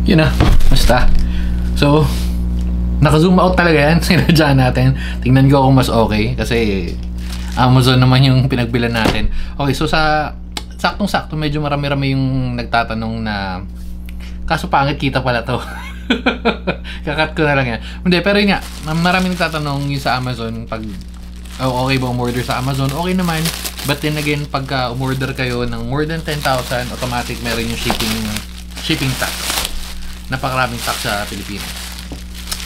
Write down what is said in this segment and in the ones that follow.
Yun na, basta. So, naka-zoom out talaga yan. Sinadya natin. Tingnan ko kung mas okay. Kasi Amazon naman yung pinagbilan natin. Okay, so sa saktong-sakto, medyo marami-rami yung nagtatanong na kaso pangit kita pala to. Kakat ko na lang yan. Hindi, pero yun nga, maraming nagtatanong yung sa Amazon pag okay ba umorder sa Amazon? Okay naman. But then again, pagka umorder kayo ng more than 10,000, automatic meron yung shipping tax. Napakaraming tax sa Pilipinas.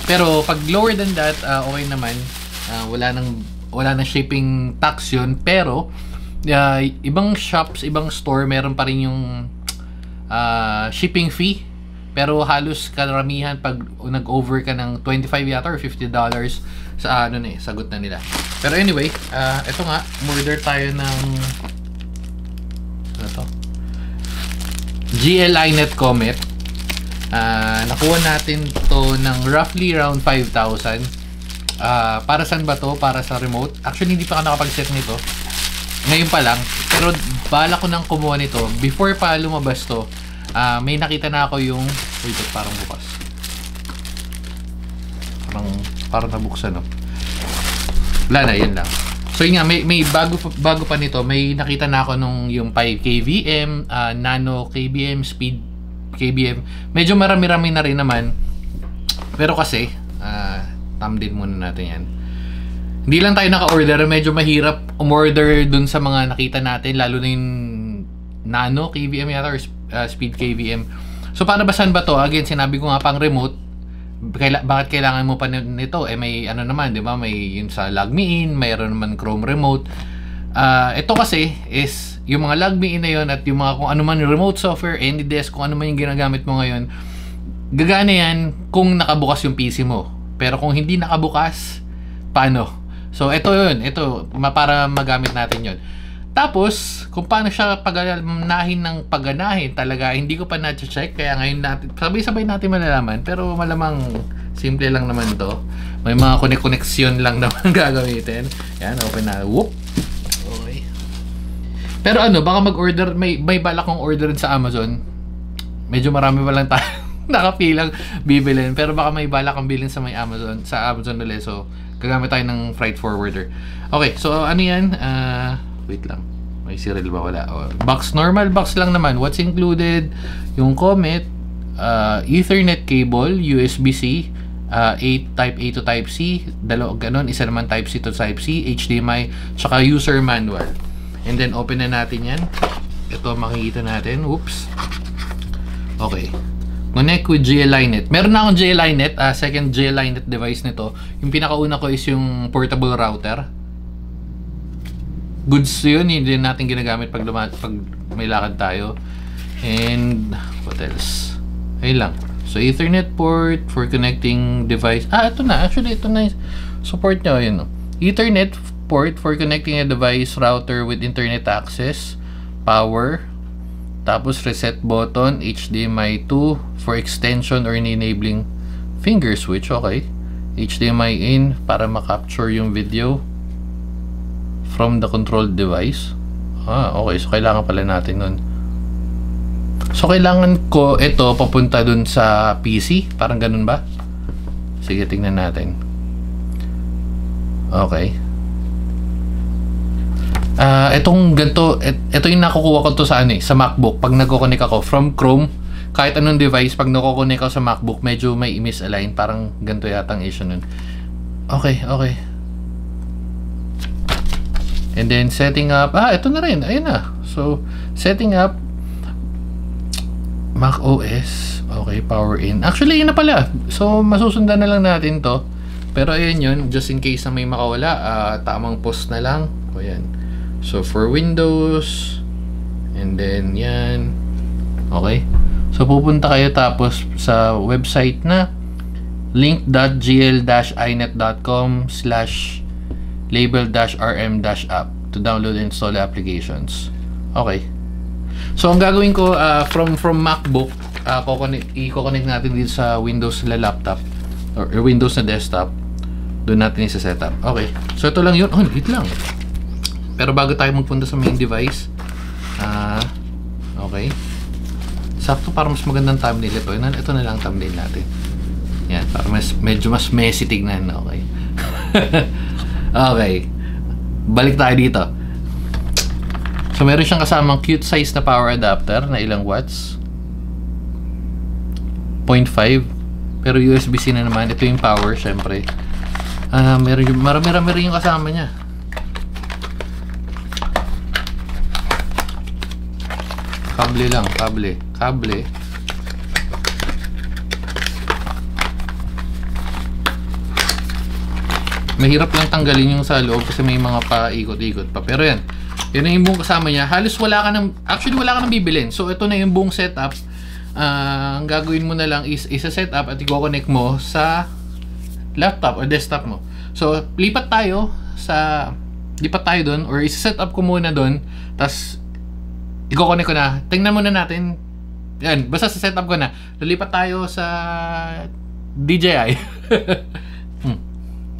Pero pag lower than that, okay naman. Wala nang shipping tax yun. Pero ibang shops, ibang store, meron pa rin yung shipping fee. Pero halos karamihan pag nag-over ka ng 25 yata or $50 sa sagot na nila. Pero anyway, eto nga, order tayo ng GL-iNet Comet. Nakuha natin to ng roughly around 5,000. Para saan ba to? Para sa remote. Actually, hindi pa ako nakapag-set nito. Ngayon pa lang. Pero bala ko nang kumuha nito. Before pa lumabas to, may nakita na ako yung... Wait, parang bukas. Parang nabuksan, no? Wala na, yun lang. So yun nga, may bago pa nito. May nakita na ako nung yung 5 kVm, nano kVm, speed kVm. Medyo marami-rami na rin naman. Pero kasi, thumbnail muna natin yan. Hindi lang tayo naka-order. Medyo mahirap umorder dun sa mga nakita natin. Lalo na yung nano kVm yata or speed kVm. So para ba saan ba to? Again, sinabi ko nga pang remote. Bakit kailangan mo pa nito? May ano naman, di ba? May yun sa Log Me In, mayroon naman Chrome Remote. Ito kasi is yung mga Log Me In na yun at yung mga kung ano man yung remote software, AnyDesk, kung ano man yung ginagamit mo ngayon, gagana yan kung nakabukas yung PC mo. Pero kung hindi nakabukas, paano? So ito yun, ito para magamit natin yun. Tapos, kung paano siya paganahin ng paganahin talaga, hindi ko pa na-check. Kaya ngayon natin, sabay-sabay natin malalaman. Pero malamang, simple lang naman to. May mga koneksyon lang naman gagamitin. Yan, open na. Whoop! Okay. Pero baka mag-order, may balak kong orderin sa Amazon. Medyo marami pa lang tayo nakapilang bibilin. Pero baka may balak kang bilhin sa Amazon ulit. So, gagamit tayo ng freight forwarder. Okay, so ano yan? Wait lang. May serial ba? Wala. Box, normal box lang naman. What's included? Yung Comet, Ethernet cable, USB-C, Type A to Type C, ganon, isa naman Type C to Type C, HDMI, tsaka user manual. And then, open na natin yan. Ito, makikita natin. Oops. Okay. Connect with GL-iNet. Meron na akong GL-iNet, second GL-iNet device nito. Yung pinakauna ko is yung portable router. Goods yun, hindi natin ginagamit pag may lakad tayo. And what else? Ayun lang. So Ethernet port for connecting device. Ito na. Actually, ito na support nyo. Ayun, no? Ethernet port for connecting a device router with internet access, power, tapos reset button, HDMI 2 for extension or enabling finger switch. Okay. HDMI in para ma-capture yung video from the controlled device. Okay. So, kailangan pala natin nun. So, kailangan ko ito papunta dun sa PC. Parang ganun ba? Sige, tingnan natin. Okay. Itong ganito, ito yung nakukuha ko to sa sa MacBook. Pag nagko-connect ako from Chrome, kahit anong device, pag nagko-connect ako sa MacBook, medyo may misalign. Parang ganito yata ang issue nun. Okay. And then setting up, ito na rin, ayun na. So, setting up Mac OS. Okay, power in. Actually, yun na pala. So, masusundan na lang natin to. Pero ayun yun, just in case na may makawala, tamang post na lang. O yan. So, for Windows, and then yan. Okay. So, pupunta kayo tapos sa website na link.gl-inet.com/label-rm-app to download and install applications. Okay. So, ang gagawin ko from MacBook, i-connect natin dito sa Windows na laptop or Windows na desktop. Doon natin isa-setup. Okay. So, ito lang yun. Wait lang. Pero bago tayo magpunta sa main device, okay. Sakto para mas magandang thumbnail ito. Ito na lang thumbnail natin. Yan, para medyo mas messy tignan. Okay. Okay. Balik tayo dito. So, meron siyang kasamang cute size na power adapter na ilang watts? 0.5. Pero USB-C na naman. Ito yung power, syempre. Marami rin yung kasama niya. Kable lang, kable. Mahirap lang tanggalin yung sa loob kasi may mga paikot-ikot pa. Pero yan na yung buong kasama niya. Halos wala ka nang bibilin. So ito na yung buong setup. Ang gagawin mo na lang is isa-setup at i-connect mo sa laptop o desktop mo. So lipat tayo doon or isa-setup ko muna doon. Tapos i-connect ko na. Tingnan muna natin. Yan, basta sa setup ko na. Lilipat tayo sa DJI.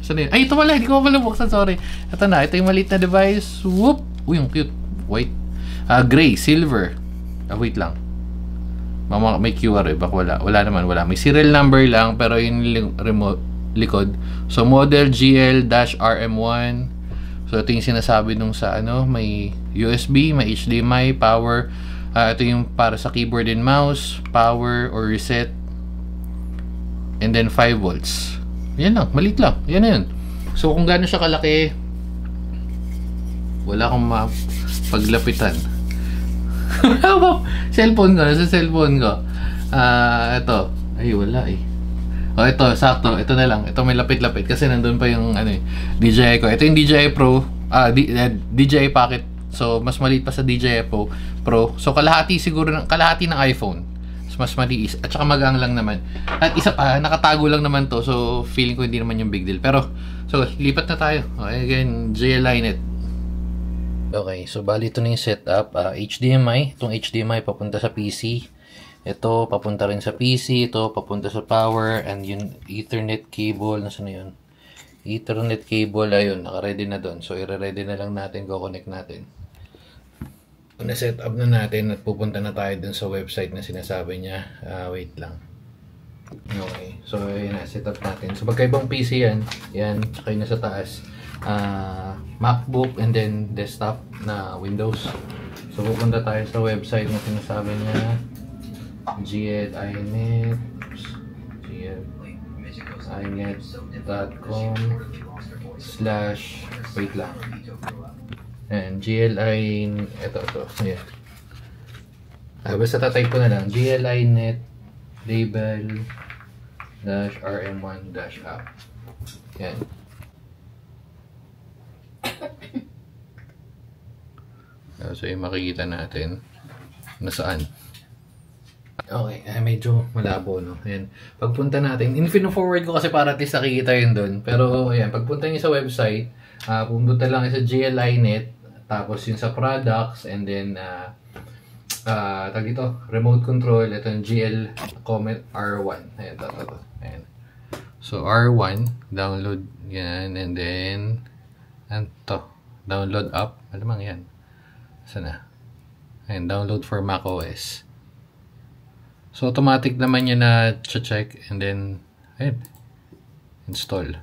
Saan yun? Ay, ito pala. Hindi ko pala buksan. Sorry. Ito na. Ito yung maliit na device. Whoop! Uy, yung cute. White. Gray. Silver. Wait lang. May QR eh. Baka wala. Wala naman. Wala. May serial number lang. Pero yung remote likod. So, model GL-RM1. So, ito yung sinasabi nung sa may USB, may HDMI, power. Ito yung para sa keyboard and mouse, power or reset. And then 5 volts. Yan lang, maliit lang. Yan na yun. So kung gaano siya kalaki, wala akong paglapitan. Cellphone ko, sa cellphone ko. Ito. Ay, wala eh. Oh, ito, sakto. Ito na lang. Ito may lapit-lapit kasi nandun pa yung DJI ko. Ito yung DJI Pro. DJI Pocket. So, mas maliit pa sa DJI Pro. So, kalahati ng iPhone. Mas maliis. At saka magang lang naman. At isa pa, nakatago lang naman to. So, feeling ko hindi naman yung big deal. Pero, so, lipat na tayo. Okay, again, JLINET. Okay, so, bali ito na yung setup. HDMI. Itong HDMI papunta sa PC. Ito, papunta rin sa PC. Ito, papunta sa power. And yung Ethernet cable. Nasaan na yun? Ethernet cable. Ayun, naka-ready na doon. So, i-ready na lang natin. Go-connect natin. Na-set up na natin at pupunta na tayo dun sa website na sinasabi niya. Wait lang. Okay. So, yun na. Set up natin. So, pagkaibang PC yan. Yan. Tsaka yun na sa taas. MacBook and then desktop na Windows. So, pupunta tayo sa website na sinasabi niya. GLINET.com/ wait lang. And GLI, ito. Yeah. Basta tatype ko na lang. GLINET label -RM1-app. Yan. So, yung makikita natin nasaan. Okay, medyo malabo, no? Ayan. Pagpunta natin, in-forward ko kasi para at least nakikita yun doon. Pero, ayan, pagpunta nyo sa website, pumunta lang sa GLINET. Tapos yung sa products and then tag dito, remote control, ito yung GL Comet R1. Ayan, ito. Ayan. So R1, download yan and then download app. Alamang yan. Sana. Ayan, download for macOS. So automatic naman yan na check and then ayan, install.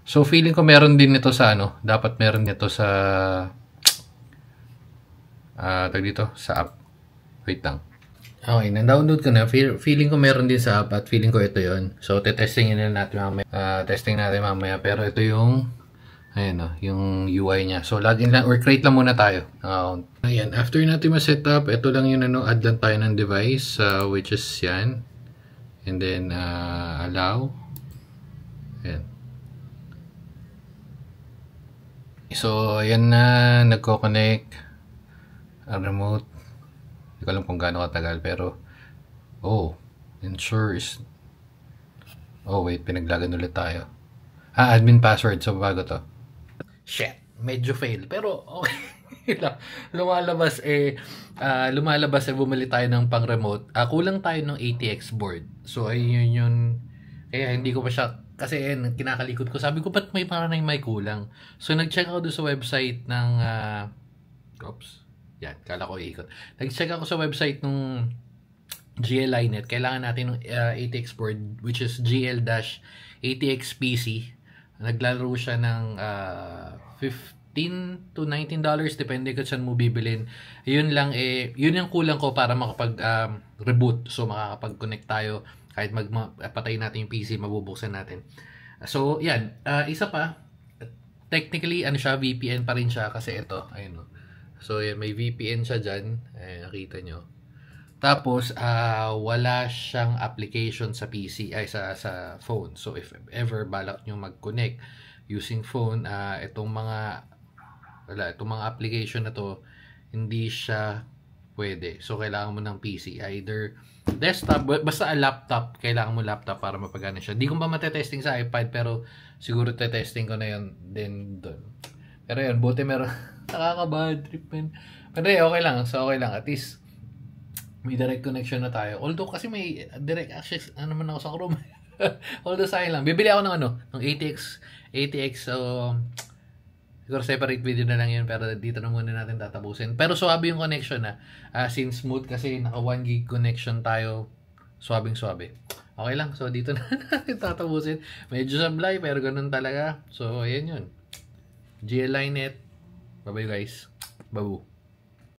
So, feeling ko meron din ito sa dapat meron nito sa tag dito, sa app. Wait lang. Okay, na-download ko na. Feeling ko meron din sa app at feeling ko ito yon. So, testingin na natin mamaya. Testing natin mamaya. Pero ito yung yung UI niya. So, login lang or create lang muna tayo ng account. Ayan, after natin ma-set up, ito lang yung add lang tayo ng device, which is yan. And then, allow. Ayan. So, ayan na, nagko-connect remote. Hindi ko alam kung gaano katagal, pero ensure is wait, pinaglagan ulit tayo. Admin password, so bago to. Shit, medyo fail, pero okay lang. Lumalabas bumili tayo ng pang remote. Kulang tayo ng ATX board. So, ayun yun. Kaya hindi ko pa siya kasi kinakalikot ko. Sabi ko, ba't may parang may kulang? So, nag-check ako doon sa website ng Yan, kala ko iikot. Nag-check ako sa website nung GL-Linet. Kailangan natin ng ATX board, which is GL-ATX PC. Naglalaro siya ng $15 to $19, depende kung saan mo bibilin. Yun lang yun yung kulang ko para makapag reboot. So makakapag-connect tayo kahit patay natin yung PC, mabubuksan natin. So yan, isa pa, technically ano siya, VPN pa rin siya kasi ito, ayun. So yan, may VPN siya diyan, nakita nyo. Tapos wala siyang application sa PC ay sa phone. So if ever balak nyo mag-connect using phone, itong mga application na to hindi siya pwede. So kailangan mo ng PC, either desktop, basta laptop, kailangan mo laptop para mapagana siya. Di ko pa matetesting sa iPad, pero siguro testing ko na yun din doon. Pero yun, buti meron nakaka-bad trip, man. Pero okay lang, so okay lang, at least may direct connection na tayo. Although kasi may direct access naman ako sa Chrome. Although sayang lang. Bibili ako ng ATX, so siguro separate video na lang yun, pero dito na muna natin tatapusin. Pero swabe yung connection na. Since smooth kasi naka 1 gig connection tayo, swabing-swabe. Okay lang, so dito na natin tatapusin. Medyo sablay, pero ganun talaga. So ayan yun. GL-Linet. Bye-bye guys. Babu.